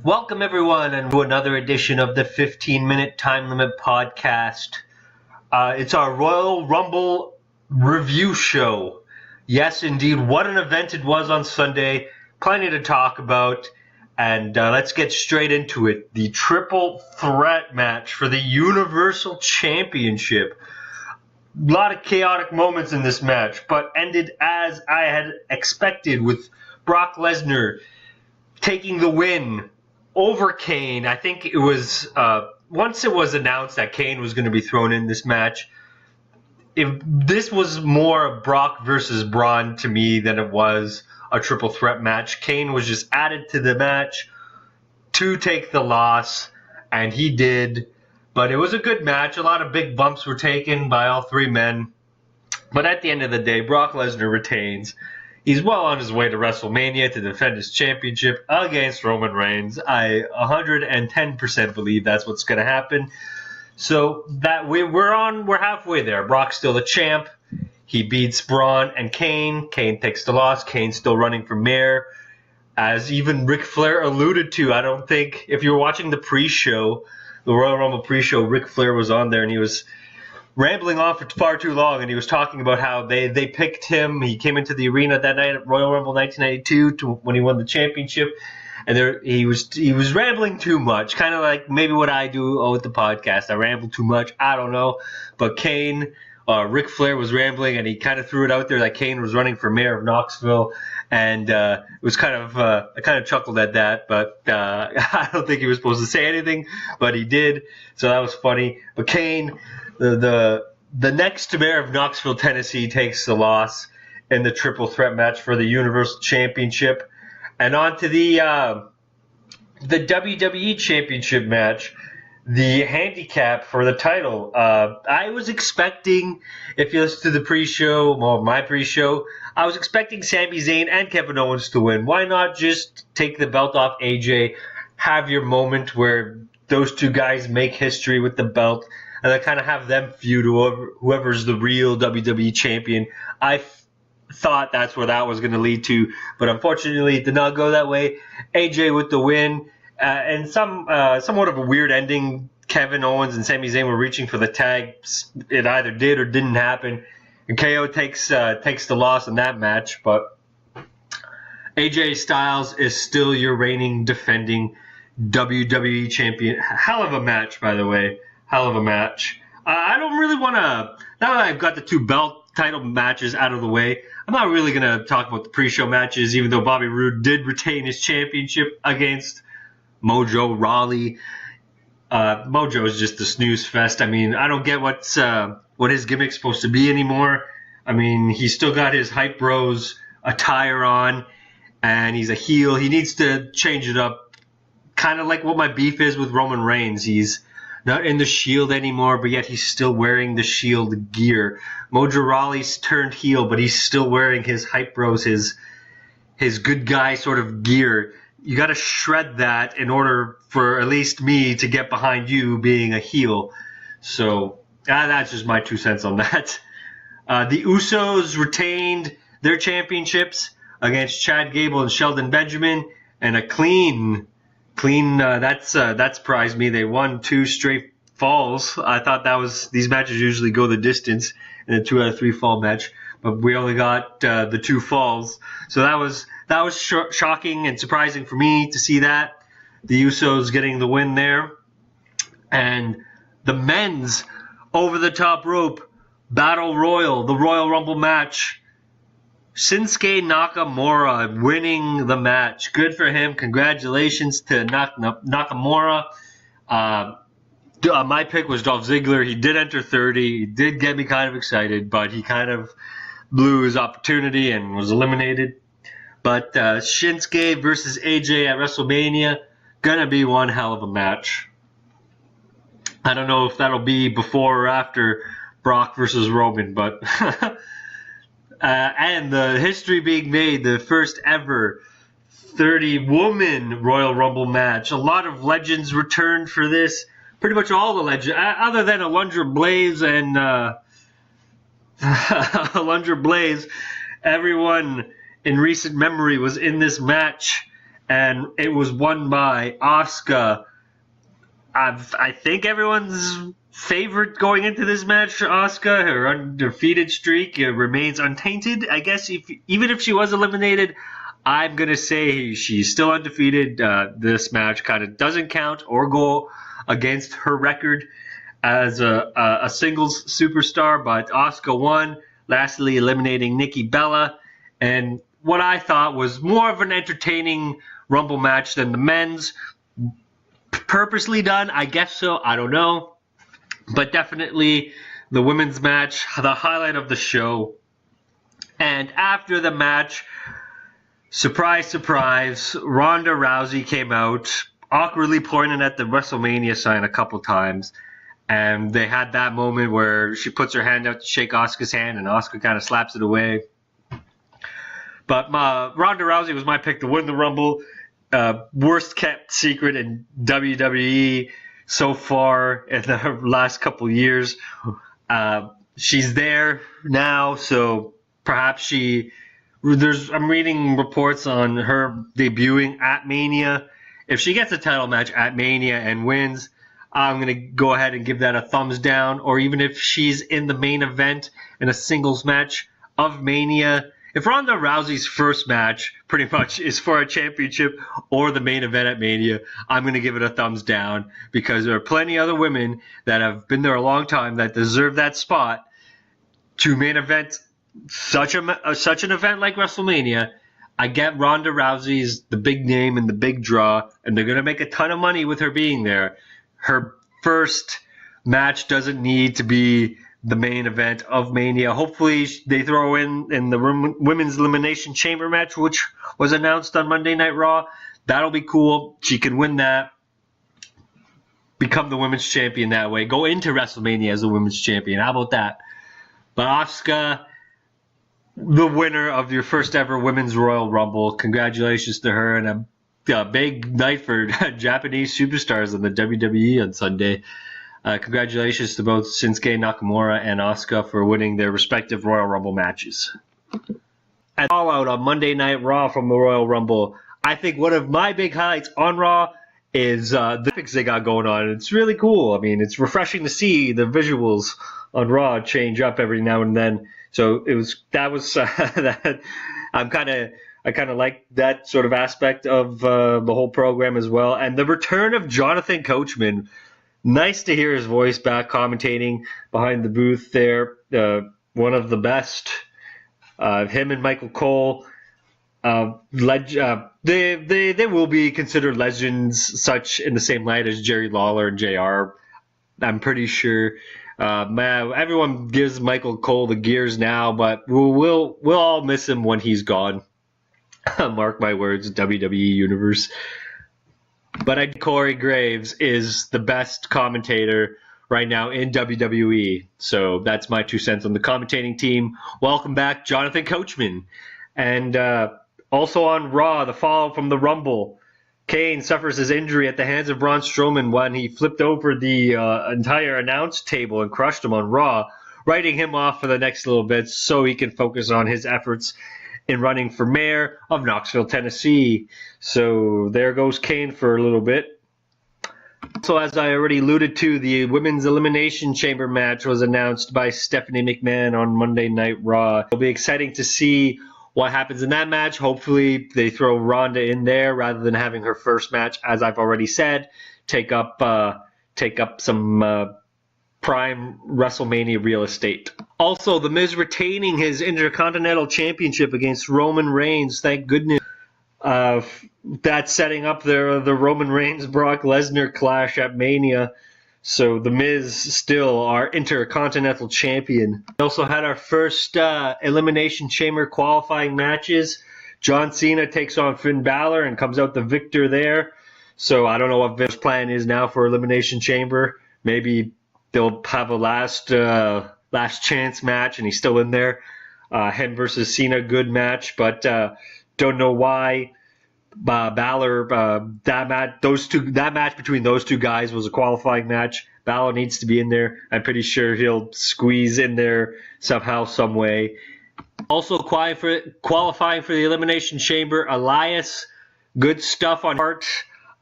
Welcome, everyone, and to another edition of the 15-Minute Time Limit Podcast. It's our Royal Rumble review show. Yes, indeed, what an event it was on Sunday. Plenty to talk about, and let's get straight into it. The triple threat match for the Universal Championship. A lot of chaotic moments in this match, but ended as I had expected, with Brock Lesnar taking the win over Kane. I think it was once it was announced that Kane was going to be thrown in this match, this was more Brock versus Braun to me than it was a triple threat match. Kane was just added to the match to take the loss, and he did. But it was a good match. A lot of big bumps were taken by all three men. But at the end of the day, Brock Lesnar retains. He's well on his way to WrestleMania to defend his championship against Roman Reigns. I 110% believe that's what's going to happen. So that we're halfway there. Brock's still the champ. He beats Braun and Kane. Kane takes the loss. Kane's still running for mayor. As even Ric Flair alluded to, I don't think, if you were watching the pre-show, the Royal Rumble pre-show, Ric Flair was on there and he was rambling on for far too long, and he was talking about how they picked him. He came into the arena that night at Royal Rumble 1992 when he won the championship, and he was rambling too much, kind of like maybe what I do with the podcast. I ramble too much. I don't know, but Ric Flair was rambling, and he kind of threw it out there that Kane was running for mayor of Knoxville, and it was kind of I kind of chuckled at that, but I don't think he was supposed to say anything, but he did, so that was funny. But Kane, the next mayor of Knoxville, Tennessee, takes the loss in the triple threat match for the Universal Championship. And on to the WWE Championship match, the handicap for the title. I was expecting, if you listen to the pre-show, well, my pre-show, I was expecting Sami Zayn and Kevin Owens to win. Why not just take the belt off AJ, have your moment where those two guys make history with the belt, and then kind of have them feud whoever's the real WWE champion. I thought that's where that was going to lead to, but unfortunately it did not go that way. AJ with the win, and somewhat of a weird ending. Kevin Owens and Sami Zayn were reaching for the tag. It either did or didn't happen, and KO takes the loss in that match. But AJ Styles is still your reigning, defending WWE champion. Hell of a match, by the way. Hell of a match. I don't really want to, now that I've got the two belt title matches out of the way, I'm not really going to talk about the pre-show matches, even though Bobby Roode did retain his championship against Mojo Rawley. Mojo is just a snooze fest. I mean, I don't get what his gimmick's supposed to be anymore. I mean, he's still got his Hype Bros attire on, and he's a heel. He needs to change it up, kind of like what my beef is with Roman Reigns. He's not in the Shield anymore, but yet he's still wearing the Shield gear. Mojo Rawley's turned heel, but he's still wearing his Hype Bros, his good guy sort of gear. You got to shred that in order for at least me to get behind you being a heel. So that's just my 2 cents on that. The Usos retained their championships against Chad Gable and Shelton Benjamin, and a clean that surprised me. They won 2 straight falls. I thought these matches usually go the distance in a 2 out of 3 fall match, but we only got the 2 falls. So that was shocking and surprising for me to see that. The Usos getting the win there. And the men's over the top rope battle royal, the Royal Rumble match. Shinsuke Nakamura winning the match. Good for him. Congratulations to Nakamura. My pick was Dolph Ziggler. He did enter 30. He did get me kind of excited, but he kind of blew his opportunity and was eliminated. But Shinsuke versus AJ at WrestleMania, gonna be one hell of a match. I don't know if that'll be before or after Brock versus Roman, but and the history being made, the first ever 30-woman Royal Rumble match. A lot of legends returned for this. Pretty much all the legends, other than Alundra Blaze and Alundra Blaze, everyone in recent memory was in this match. and it was won by Asuka. I think everyone's favorite going into this match, Asuka. Her undefeated streak remains untainted. I guess even if she was eliminated, I'm going to say she's still undefeated. This match kind of doesn't count or go against her record as a singles superstar, but Asuka won, lastly eliminating Nikki Bella, and what I thought was more of an entertaining Rumble match than the men's. Purposely done, I guess so, I don't know. But definitely the women's match, the highlight of the show. And after the match, surprise, surprise, Ronda Rousey came out, awkwardly pointing at the WrestleMania sign a couple times. And they had that moment where she puts her hand out to shake Asuka's hand, and Asuka kind of slaps it away. But Ronda Rousey was my pick to win the Rumble. Worst kept secret in WWE so far in the last couple years. She's there now, so perhaps I'm reading reports on her debuting at Mania. If she gets a title match at Mania and wins, I'm going to go ahead and give that a thumbs down. Or even if she's in the main event in a singles match of Mania. If Ronda Rousey's first match pretty much is for a championship or the main event at Mania, I'm going to give it a thumbs down, because there are plenty other women that have been there a long time that deserve that spot to main event such an event like WrestleMania. I get Ronda Rousey's the big name and the big draw, and they're going to make a ton of money with her being there. Her first match doesn't need to be the main event of Mania. Hopefully they throw in the Women's Elimination Chamber match, which was announced on Monday Night Raw. That'll be cool. She can win that, become the women's champion that way, go into WrestleMania as the women's champion. How about that? But Asuka, the winner of your first ever Women's Royal Rumble. Congratulations to her, and a big night for Japanese superstars in the WWE on Sunday. Congratulations to both Shinsuke Nakamura and Asuka for winning their respective Royal Rumble matches. And all out on Monday Night Raw from the Royal Rumble. I think one of my big highlights on Raw is the graphics they got going on. It's really cool. I mean, it's refreshing to see the visuals on Raw change up every now and then. So that I kind of like that sort of aspect of the whole program as well. And the return of Jonathan Coachman. Nice to hear his voice back commentating behind the booth there. One of the best. Him and Michael Cole. They will be considered legends, such in the same light as Jerry Lawler and JR. I'm pretty sure. Everyone gives Michael Cole the gears now, but we'll all miss him when he's gone. Mark my words, WWE Universe. But I think Corey Graves is the best commentator right now in WWE. So that's my 2 cents on the commentating team. Welcome back, Jonathan Coachman. And also on Raw, the fallout from the Rumble. Kane suffers his injury at the hands of Braun Strowman when he flipped over the entire announce table and crushed him on Raw, writing him off for the next little bit so he can focus on his efforts in running for mayor of Knoxville, Tennessee. So there goes Kane for a little bit. So as I already alluded to, the Women's Elimination Chamber match was announced by Stephanie McMahon on Monday Night Raw. It'll be exciting to see what happens in that match. Hopefully they throw Ronda in there rather than having her first match, as I've already said, take up some prime WrestleMania real estate. Also, The Miz retaining his Intercontinental Championship against Roman Reigns. Thank goodness. That's setting up the Roman Reigns-Brock Lesnar clash at Mania. So The Miz still our Intercontinental Champion. We also had our first Elimination Chamber qualifying matches. John Cena takes on Finn Balor and comes out the victor there. So I don't know what Vince's plan is now for Elimination Chamber. Maybe they'll have a last chance match and he's still in there. Him versus Cena, good match, but don't know why. Balor, that match between those two guys was a qualifying match. Balor needs to be in there. I'm pretty sure he'll squeeze in there somehow, some way. Also qualifying for the Elimination Chamber, Elias Good stuff on Hart.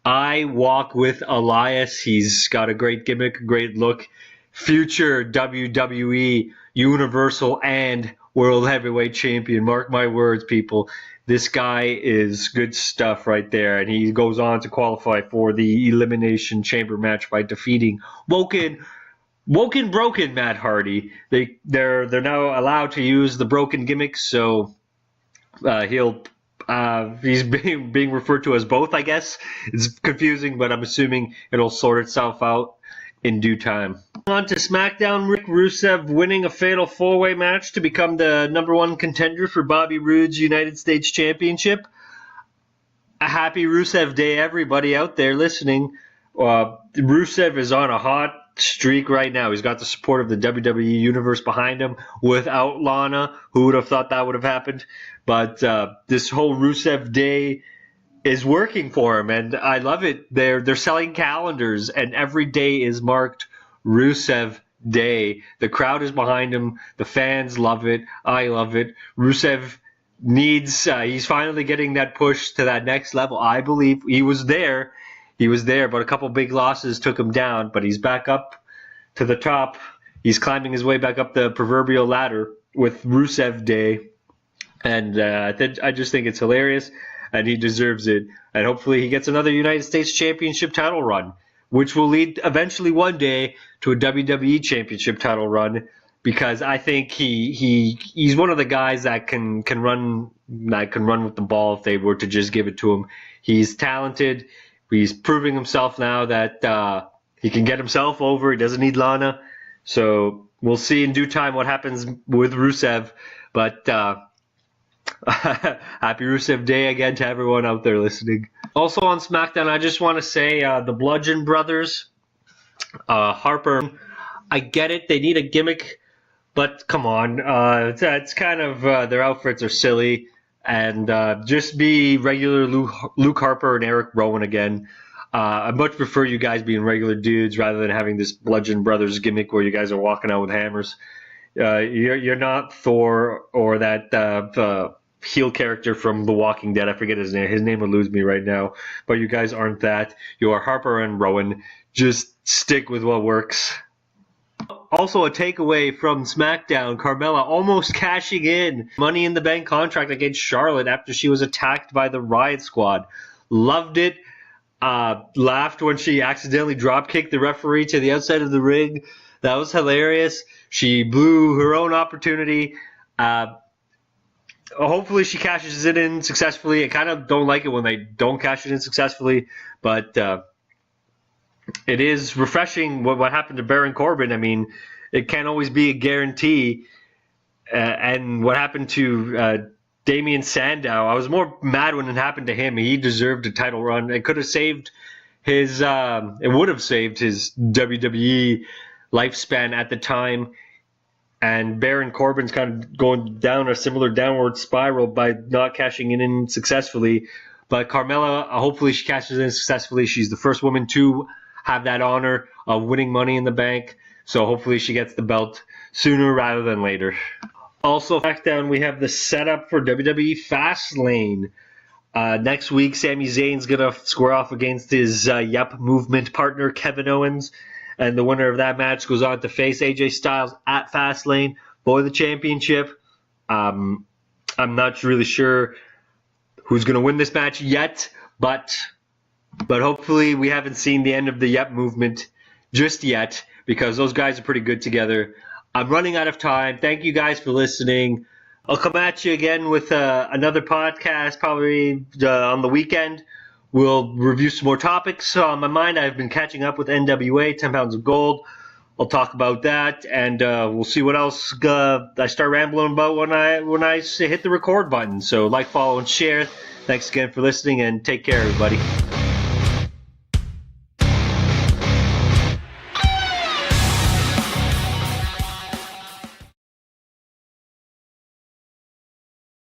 I walk with Elias. He's got a great gimmick, a great look. Future WWE Universal and World Heavyweight Champion. Mark my words, people. This guy is good stuff right there. And he goes on to qualify for the Elimination Chamber match by defeating Broken Matt Hardy. They're now allowed to use the broken gimmick, so he's being referred to as both, I guess. It's confusing, but I'm assuming it'll sort itself out in due time. On to SmackDown, Rick Rusev winning a fatal four-way match to become the #1 contender for Bobby Roode's United States Championship. A happy Rusev Day, everybody out there listening. Rusev is on a hot streak right now. He's got the support of the WWE Universe behind him. Without Lana, who would have thought that would have happened? But this whole Rusev Day is working for him, and I love it. They're selling calendars, and every day is marked Rusev Day. The crowd is behind him. The fans love it. I love it. Rusev he's finally getting that push to that next level. I believe he was there, but a couple big losses took him down, but he's back up to the top. He's climbing his way back up the proverbial ladder with Rusev Day, and I just think it's hilarious, and he deserves it. And hopefully he gets another United States Championship title run, which will lead eventually one day to a WWE Championship title run, because I think he's one of the guys that can run with the ball if they were to just give it to him. He's talented. He's proving himself now that he can get himself over. He doesn't need Lana. So we'll see in due time what happens with Rusev. But happy Rusev Day again to everyone out there listening. Also on SmackDown, I just want to say the Bludgeon Brothers, Harper, I get it. They need a gimmick, but come on. It's kind of their outfits are silly. And just be regular Luke Harper and Eric Rowan again. I much prefer you guys being regular dudes rather than having this Bludgeon Brothers gimmick where you guys are walking out with hammers. You're not Thor or that heel character from The Walking Dead. I forget his name. His name eludes me right now. But you guys aren't that. You are Harper and Rowan. Just stick with what works. Also, a takeaway from SmackDown, Carmella almost cashing in Money in the Bank contract against Charlotte after she was attacked by the Riot Squad. Loved it. Laughed when she accidentally drop-kicked the referee to the outside of the ring. That was hilarious. She blew her own opportunity. Hopefully she cashes it in successfully. I kind of don't like it when they don't cash it in successfully, but it is refreshing what happened to Baron Corbin. I mean, it can't always be a guarantee. And what happened to Damian Sandow, I was more mad when it happened to him. He deserved a title run. It could have saved his it would have saved his WWE lifespan at the time. And Baron Corbin's kind of going down a similar downward spiral by not cashing it in successfully. But Carmella, hopefully she cashes in successfully. She's the first woman to have that honor of winning Money in the Bank. So hopefully she gets the belt sooner rather than later. Also, SmackDown, we have the setup for WWE Fastlane. Next week, Sami Zayn's going to square off against his Yup Movement partner, Kevin Owens. And the winner of that match goes on to face AJ Styles at Fastlane for the championship. I'm not really sure who's going to win this match yet, but hopefully we haven't seen the end of the Yup Movement just yet, because those guys are pretty good together. I'm running out of time. Thank you guys for listening. I'll come at you again with another podcast probably on the weekend. We'll review some more topics on my mind. I've been catching up with NWA, 10 Pounds of Gold. I'll talk about that, and we'll see what else I start rambling about when I hit the record button. So like, follow, and share. Thanks again for listening, and take care, everybody.